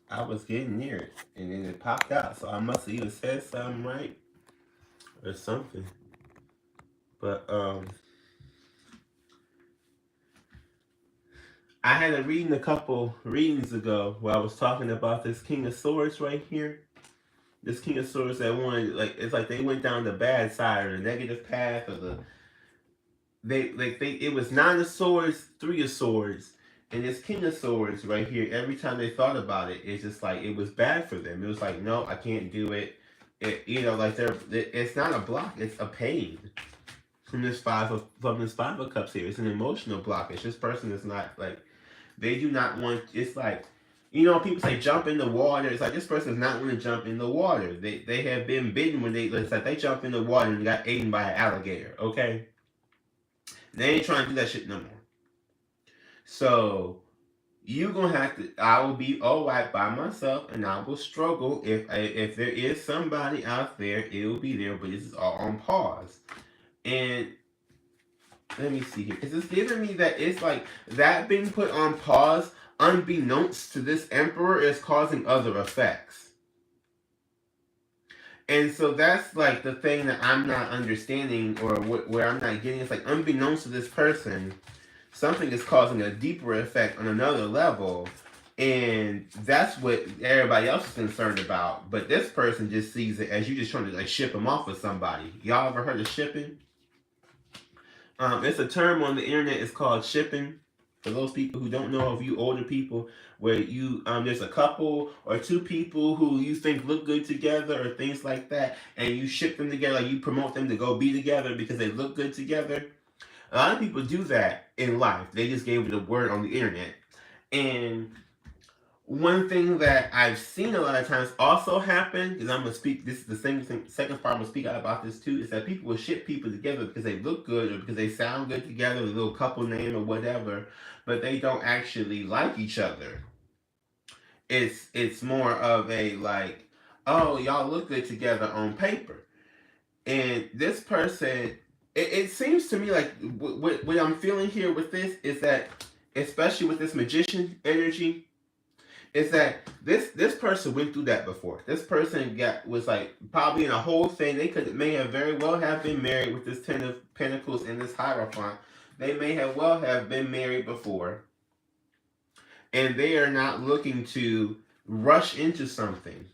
I was getting near it, and then it popped out. So I must have either said something right or something. But I had a reading a couple readings ago where I was talking about this King of Swords right here. This King of Swords that wanted, like, it's like they went down the bad side or the negative path or the they it was 9 of Swords, 3 of Swords, and this King of Swords right here. Every time they thought about it, it's just like it was bad for them. It was like, no, I can't do it. Like it's not a block, it's a pain. From this Five of Cups here, it's an emotional blockage. This person is not like they do not want. It's like, people say jump in the water. It's like this person does not want to jump in the water. They have been bitten when it's like they jump in the water and got eaten by an alligator. Okay, they ain't trying to do that shit no more. So you gonna have to. I will be all right by myself, and I will struggle. If there is somebody out there, it will be there. But this is all on pause. And let me see here. Is this giving me that it's like that being put on pause, unbeknownst to this emperor, is causing other effects? And so that's like the thing that I'm not understanding, or where I'm not getting. It's like unbeknownst to this person, something is causing a deeper effect on another level. And that's what everybody else is concerned about. But this person just sees it as you just trying to like ship them off with somebody. Y'all ever heard of shipping? It's a term on the internet. It's called shipping. For those people who don't know, of you older people, where you there's a couple or two people who you think look good together or things like that, and you ship them together. Like you promote them to go be together because they look good together. A lot of people do that in life. They just gave it a word on the internet. And one thing that I've seen a lot of times also happen, is I'm gonna speak. This is the second part I'm gonna speak out about this too. Is that people will ship people together because they look good or because they sound good together, a little couple name or whatever, but they don't actually like each other. It's more of a like, oh, y'all look good together on paper, and this person. It seems to me like what I'm feeling here with this is that, especially with this magician energy, is that this person went through that before. This person was like probably in a whole thing. They may have very well have been married with this 10 of Pentacles and this Hierophant. They may have well have been married before, and they are not looking to rush into something.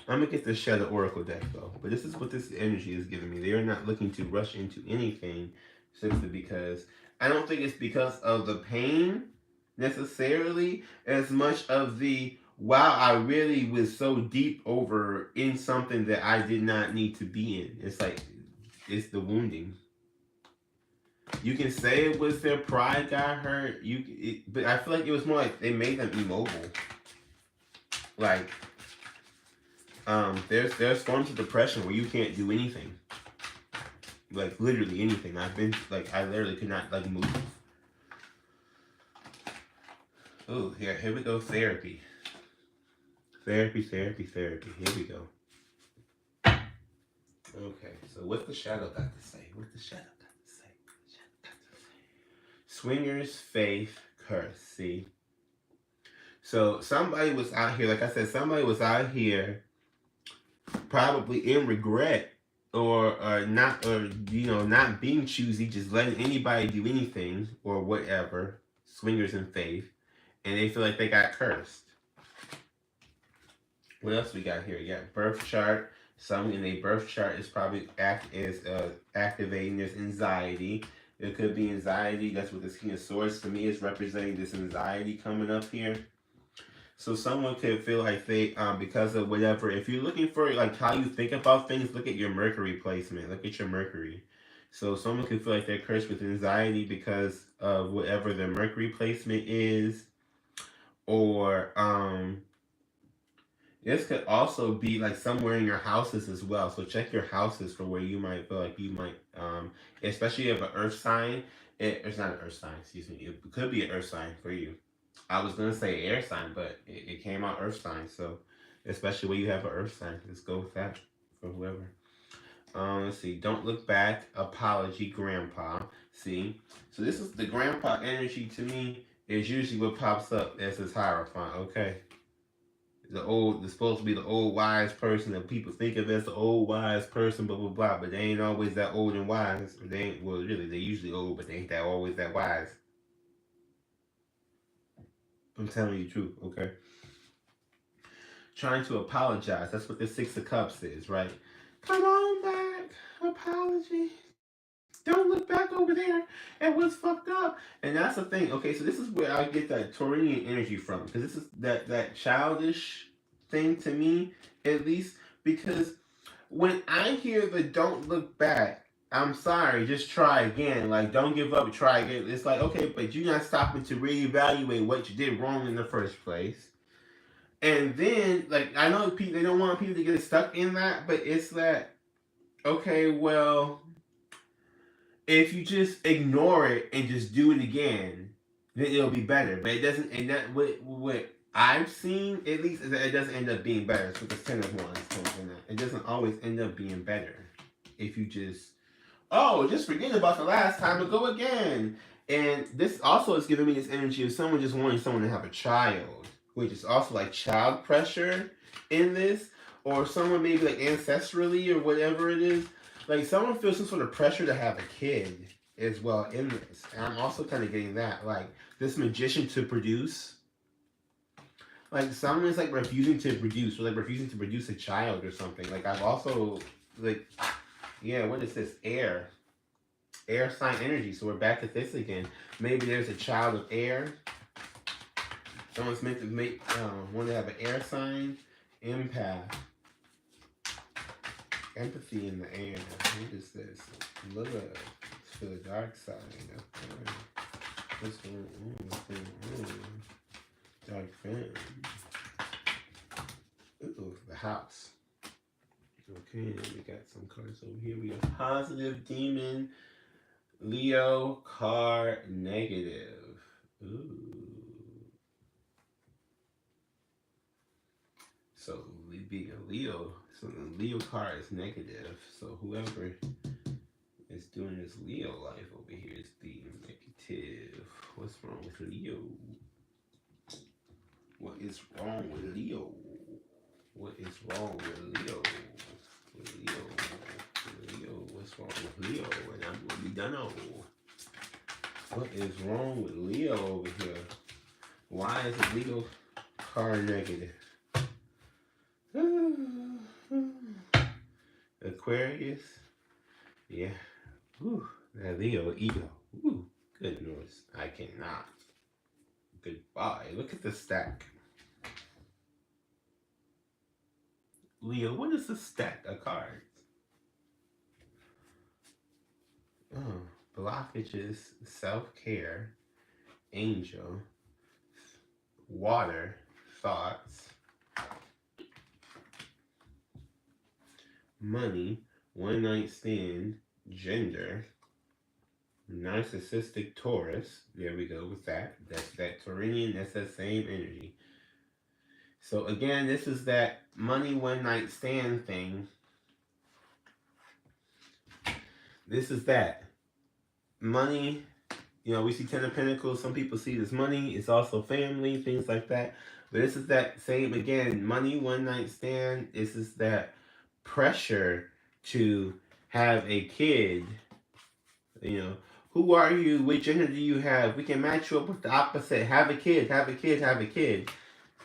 I'm gonna get the Shadow Oracle deck though, but this is what this energy is giving me. They are not looking to rush into anything, simply because I don't think it's because of the pain necessarily, as much of the wow, I really was so deep over in something that I did not need to be in. It's like it's the wounding. You can say it was their pride got hurt. But I feel like it was more like they made them immobile. Like there's forms of depression where you can't do anything. Like literally anything. I literally could not like move. Oh, here we go. Therapy. Here we go. Okay, so what's the shadow got to say? Swingers, faith, curse. See? So somebody was out here, like I said, not probably in regret or not being choosy, just letting anybody do anything or whatever. Swingers and faith. And they feel like they got cursed. What else we got here? You got birth chart. Some in a birth chart is probably activating this anxiety. It could be anxiety. That's what this King of Swords to me is representing, this anxiety coming up here. So someone could feel like they, because of whatever, if you're looking for like how you think about things, look at your Mercury placement. Look at your Mercury. So someone could feel like they're cursed with anxiety because of whatever their Mercury placement is. Or this could also be like somewhere in your houses as well. So check your houses for where you might feel like you might, especially if you have an earth sign. It's not an earth sign, excuse me. It could be an earth sign for you. I was going to say air sign, but it came out earth sign. So especially when you have an earth sign, let's go with that for whoever. Let's see. Don't look back. Apology, grandpa. See? So this is the grandpa energy to me. Is usually what pops up as his Hierophant, okay? It's supposed to be the old wise person that people think of as the old wise person, blah blah blah. But they ain't always that old and wise. They ain't, well, really, they usually old, but they ain't that always that wise. I'm telling you the truth, okay? Trying to apologize. That's what the Six of Cups is, right? Come on back. Apology. Don't look back over there at what's fucked up. And that's the thing. Okay, so this is where I get that Tauranian energy from. Because this is that childish thing to me, at least. Because when I hear the don't look back, I'm sorry, just try again. Like, don't give up, try again. It's like, okay, but you're not stopping to reevaluate what you did wrong in the first place. And then, like, I know people, they don't want people to get stuck in that, but it's that, okay, well, if you just ignore it and just do it again, then it'll be better. But it doesn't, and that what I've seen, at least, is that it doesn't end up being better. So the 10 of Wands comes from that. It doesn't always end up being better if you just, just forget about the last time and go again. And this also is giving me this energy of someone just wanting someone to have a child, which is also like child pressure in this, or someone maybe like ancestrally or whatever it is. Like, someone feels some sort of pressure to have a kid as well in this. And I'm also kind of getting that. Like, this magician to produce. Like, someone is, like, refusing to produce. Or, like, refusing to produce a child or something. Like, I've also, like, yeah, what is this? Air. Air sign energy. So we're back at this again. Maybe there's a child of air. Someone's meant to want to have an air sign. Empath. Empathy in the air. What is this? Love for the dark side. Okay. What's going on? Dark fan. Ooh, the house. Okay, we got some cards over here. We have positive demon, Leo, card negative. Ooh. So being a Leo, so the Leo card is negative. So whoever is doing this Leo life over here is being negative. What's wrong with Leo? What is wrong with Leo? What is wrong with Leo? With Leo? With Leo? What's wrong with Leo? And I'm gonna be done on. What is wrong with Leo over here? Why is the Leo card negative? Aquarius, yeah. Ooh, that Leo ego. Ooh, good news. I cannot. Goodbye. Look at the stack. Leo, what is the stack of cards? Oh, blockages, self-care, angel, water, thoughts, money, one night stand, gender, narcissistic Taurus. There we go with that. That's that Tauranian, that's that same energy. So again, this is that money one night stand thing. This is that. Money, you know, we see 10 of Pentacles. Some people see this money. It's also family, things like that. But this is that same, again, money one night stand. This is that pressure to have a kid. You know, who are you? Which gender do you have? We can match you up with the opposite. Have a kid, have a kid, have a kid.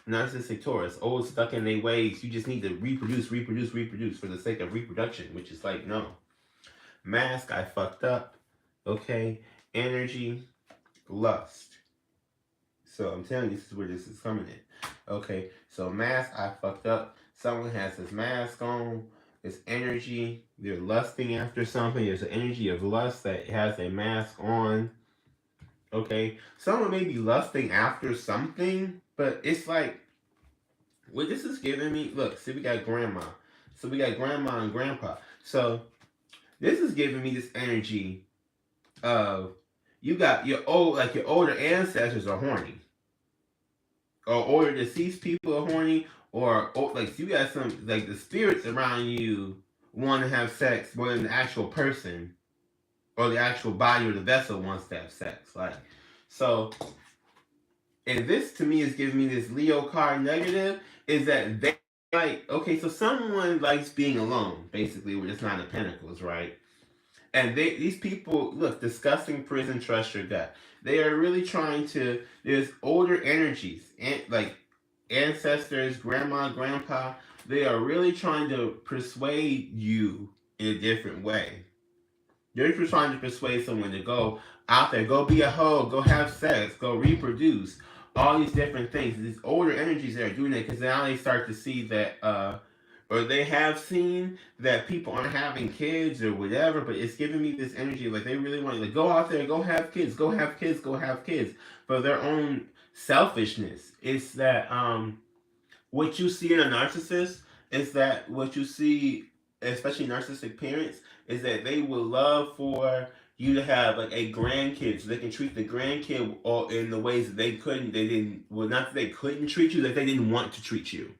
Narcissistic Taurus, old, stuck in their ways. You just need to reproduce for the sake of reproduction, which is like, no. Mask, I fucked up. Okay. Energy, lust. So I'm telling you, this is where this is coming in. Okay. So mask, I fucked up. Someone has this mask on. This energy, they're lusting after something. There's an energy of lust that has a mask on. Okay. Someone may be lusting after something, but it's like, what this is giving me, look, see, we got grandma. So we got grandma and grandpa. So this is giving me this energy of, you got your older ancestors are horny. Or older deceased people are horny. Or like, you got some, like, the spirits around you want to have sex more than the actual person. Or the actual body or the vessel wants to have sex. Like, so and this to me is giving me this Leo card negative, is that they like, okay, so someone likes being alone, basically, with this Nine of Pentacles, right? And these people, look, discussing prison, trust your gut. They are really trying to, there's older energies, and like ancestors, grandma, grandpa, they are really trying to persuade you in a different way. They're just trying to persuade someone to go out there, go be a hoe, go have sex, go reproduce, all these different things. These older energies that are doing that because now they start to see that, or they have seen that people aren't having kids or whatever, but it's giving me this energy like they really want to like, go out there, go have kids, go have kids, go have kids for their own selfishness. It's that what you see in a narcissist is that what you see, especially narcissistic parents, is that they would love for you to have like a grandkid so they can treat the grandkid all in the ways that they didn't, well, not that they couldn't treat you, that they didn't want to treat you.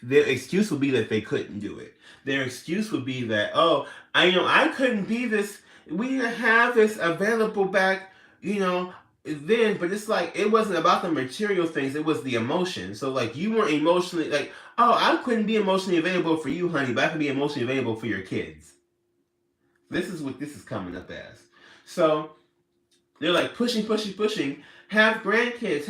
Their excuse would be that they couldn't do it. Their excuse would be that, oh, I couldn't be this, we didn't have this available back, then, but it's like, it wasn't about the material things, it was the emotion. So like, you weren't emotionally, like, oh, I couldn't be emotionally available for you, honey, but I can be emotionally available for your kids. This is what this is coming up as. So they're like pushing, have grandkids,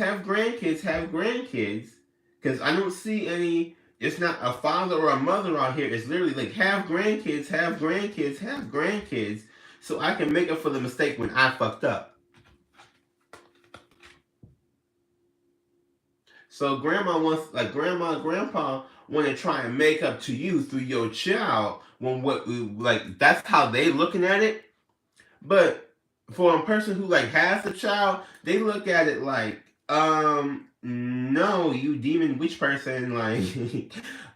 because I don't see any, it's not a father or a mother out here, it's literally like, have grandkids, so I can make up for the mistake when I fucked up. So grandma and grandpa want to try and make up to you through your child when that's how they looking at it. But for a person who like has a child, they look at it like, no, you demon witch person, like,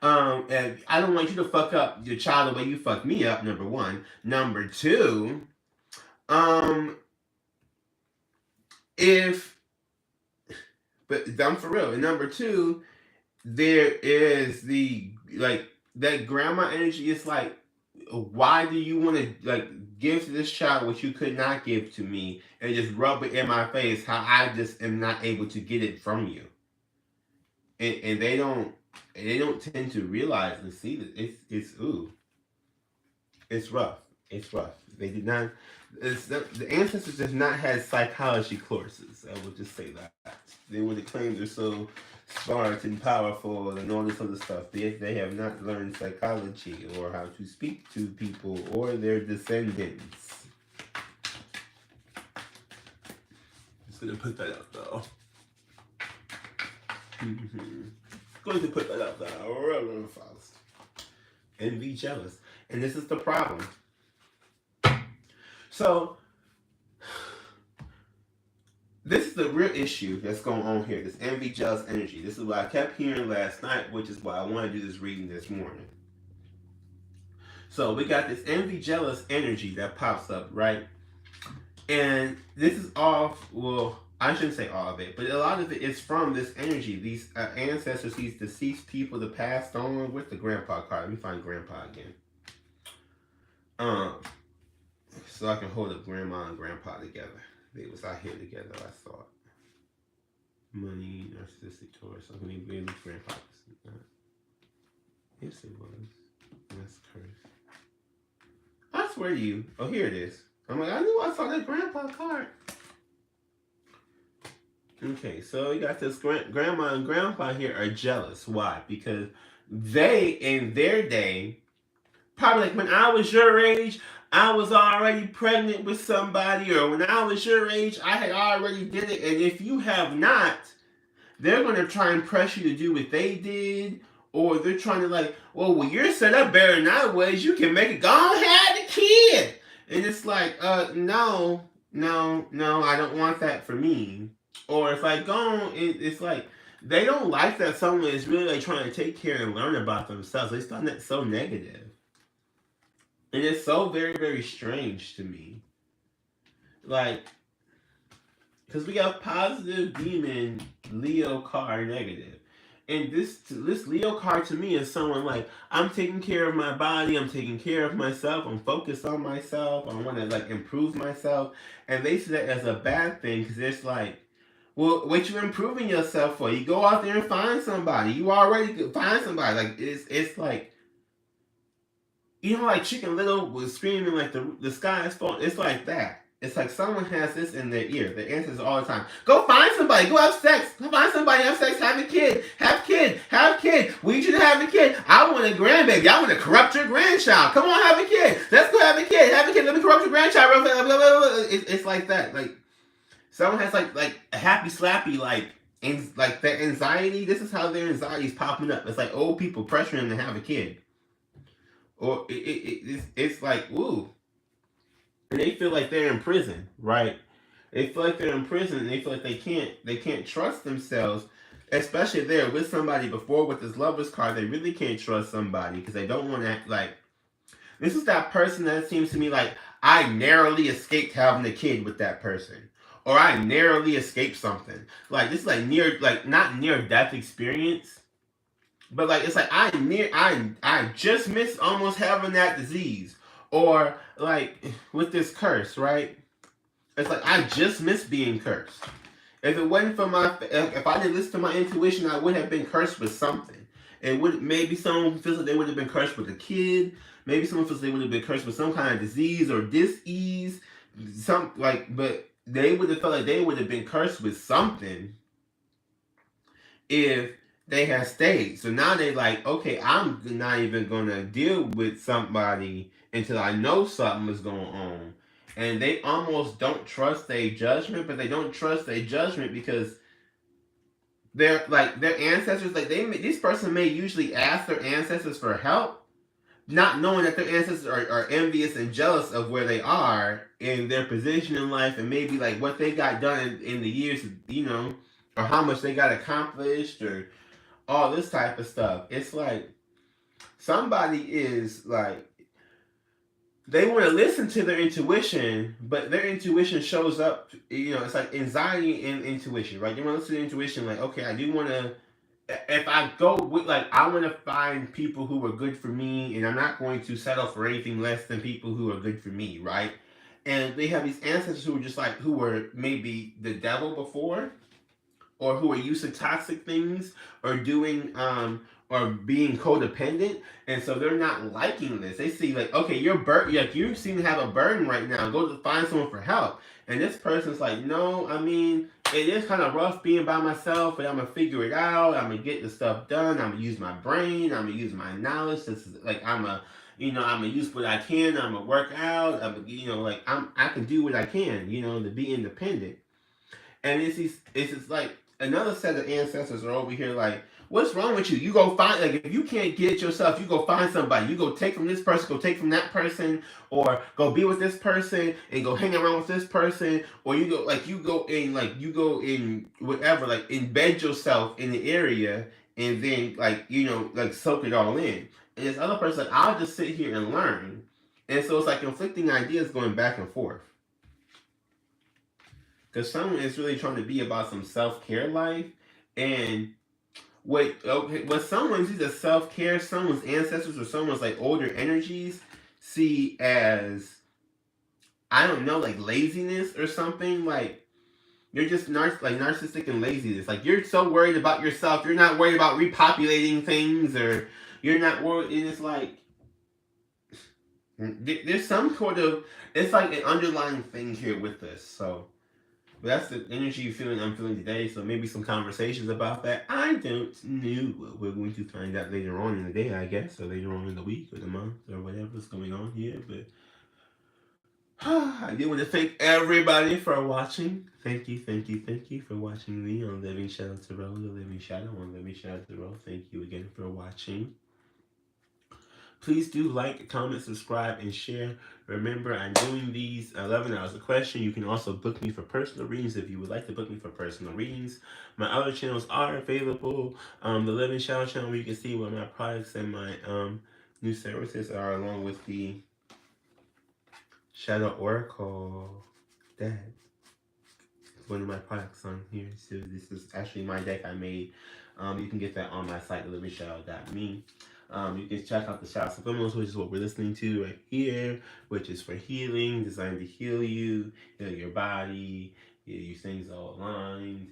and I don't want you to fuck up your child the way you fucked me up, number one. Number two, but I'm for real. And number two, there is the, like, that grandma energy is like, why do you want to, like, give to this child what you could not give to me and just rub it in my face how I just am not able to get it from you? And they don't tend to realize and see that it's rough. It's rough. They did not, the ancestors have not had psychology courses. I will just say that. They would have claimed they're so smart and powerful and all this other stuff. They have not learned psychology or how to speak to people or their descendants. Just gonna put that out though. Going to put that out there real fast. Envy, jealous. And this is the problem. So, this is the real issue that's going on here, this envy, jealous energy. This is what I kept hearing last night, which is why I want to do this reading this morning. So, we got this envy, jealous energy that pops up, right? And this is all, well, I shouldn't say all of it, but a lot of it is from this energy. These ancestors, these deceased people that passed on with the grandpa card. Let me find grandpa again. So I can hold up grandma and grandpa together. They was out here together, I thought. Money, narcissistic Taurus. So let me really grandpa. Yes, it was. That's cursed. I swear to you. Oh, here it is. I'm like, I knew I saw that grandpa card. Okay, so you got this grandma and grandpa here are jealous. Why? Because they, in their day, probably like when I was your age, I was already pregnant with somebody, or when I was your age, I had already did it. And if you have not, they're going to try and press you to do what they did, or they're trying to like, well, you're set up better than I was. You can make it. Go on, have the kid. And it's like, no, I don't want that for me. Or if I go, it's like, they don't like that someone is really like trying to take care and learn about themselves. They find that so negative. And it's so very, very strange to me. Like, because we got positive demon Leo card negative. And this Leo card to me is someone like, I'm taking care of my body, I'm taking care of myself, I'm focused on myself, I want to like improve myself. And they see that as a bad thing because it's like, Well, what you improving yourself for? You go out there and find somebody. You already could find somebody. Like it's like, you know, like Chicken Little was screaming like the sky is falling. It's like that. It's like someone has this in their ear. The answers all the time. Go find somebody. Go have sex. Go find somebody. Have sex. Have a kid. Have kid. Have kid. We need you to have a kid. I want a grandbaby. I want to corrupt your grandchild. Come on, have a kid. Let's go have a kid. Have a kid. Let me corrupt your grandchild. It's like that. Like someone has like a happy slappy like their anxiety. This is how their anxiety is popping up. It's like old people pressuring them to have a kid. Or it's like, ooh. And they feel like they're in prison, right? They feel like they're in prison and they feel like they can't trust themselves, especially if they're with somebody before with this lover's card. They really can't trust somebody because they don't want to act like, this is that person that seems to me like, I narrowly escaped having a kid with that person. Or I narrowly escaped something. Like, this is like not near death experience. But like, it's like I just missed almost having that disease. Or like with this curse, right? It's like I just missed being cursed. If it wasn't for if I didn't listen to my intuition, I would have been cursed with something. And maybe someone feels like they would have been cursed with a kid. Maybe someone feels like they would have been cursed with some kind of disease or dis-ease. But they would have felt like they would have been cursed with something if they had stayed. So now they're like, okay, I'm not even gonna deal with somebody until I know something is going on. And they almost don't trust their judgment, but they don't trust their judgment because they're like their ancestors, like this person may usually ask their ancestors for help, not knowing that their ancestors are envious and jealous of where they are in their position in life and maybe like what they got done in the years, you know, or how much they got accomplished or all this type of stuff. It's like somebody is like, they want to listen to their intuition, but their intuition shows up, you know, it's like anxiety and intuition, right? They want to listen to intuition like, okay, I do want to, if I go with, like, I want to find people who are good for me, and I'm not going to settle for anything less than people who are good for me, right? And they have these ancestors who are just like, who were maybe the devil before, or who are used to toxic things, or doing, or being codependent, and so they're not liking this. They see like, okay, you seem to have a burden right now. Go to find someone for help. And this person's like, no, I mean, it is kind of rough being by myself, but I'm gonna figure it out. I'm gonna get the stuff done. I'm gonna use my brain. I'm gonna use my knowledge. This is like I'm gonna use what I can. I'm gonna work out. I can do what I can, to be independent. And it's just like another set of ancestors are over here like, what's wrong with you? You go find, like, if you can't get it yourself, you go find somebody. You go take from this person, go take from that person, or go be with this person and go hang around with this person, or you go in whatever, like embed yourself in the area and then soak it all in. And this other person like, I'll just sit here and learn. And so it's like conflicting ideas going back and forth. Because someone is really trying to be about some self-care life, and what someone sees as self-care, someone's ancestors or someone's like older energies see as, I don't know, like laziness or something. Like you're just narcissistic and laziness. Like you're so worried about yourself, you're not worried about repopulating things, or you're not worried. And it's like there's some sort of, it's like an underlying thing here with this. So. But that's the energy I'm feeling today, so maybe some conversations about that. I don't know. We're going to find out later on in the day, I guess, or later on in the week or the month or whatever's going on here. But I do want to thank everybody for watching. Thank you for watching me on Living Shadow Tarot, the Living Shadow on Living Shadow Tarot. Thank you again for watching. Please do like, comment, subscribe, and share. Remember, I'm doing these 11 hours a question. You can also book me for personal readings if you would like to book me for personal readings. My other channels are available. The Living Shadow channel, where you can see what my products and my new services are, along with the Shadow Oracle deck. One of my products on here. So this is actually my deck I made. You can get that on my site, LivingShadow.me. You can check out the Shadow Subliminals, which is what we're listening to right here, which is for healing, designed to heal you, heal your body, get your things all aligned.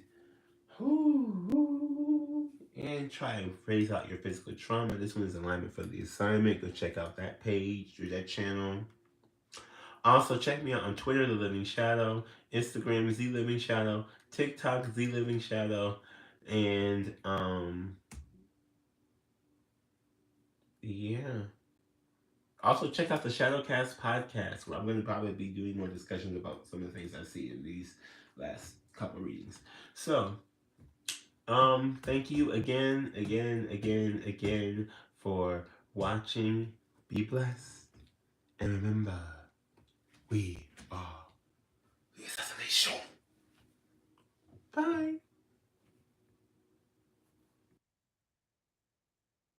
And try and phase out your physical trauma. This one is alignment for the assignment. Go check out that page or that channel. Also, check me out on Twitter, The Living Shadow, Instagram, The Living Shadow, TikTok, The Living Shadow, and yeah. Also, check out the Shadowcast podcast, where I'm going to probably be doing more discussions about some of the things I see in these last couple readings. So, thank you again for watching. Be blessed, and remember, we are the assassination. Bye.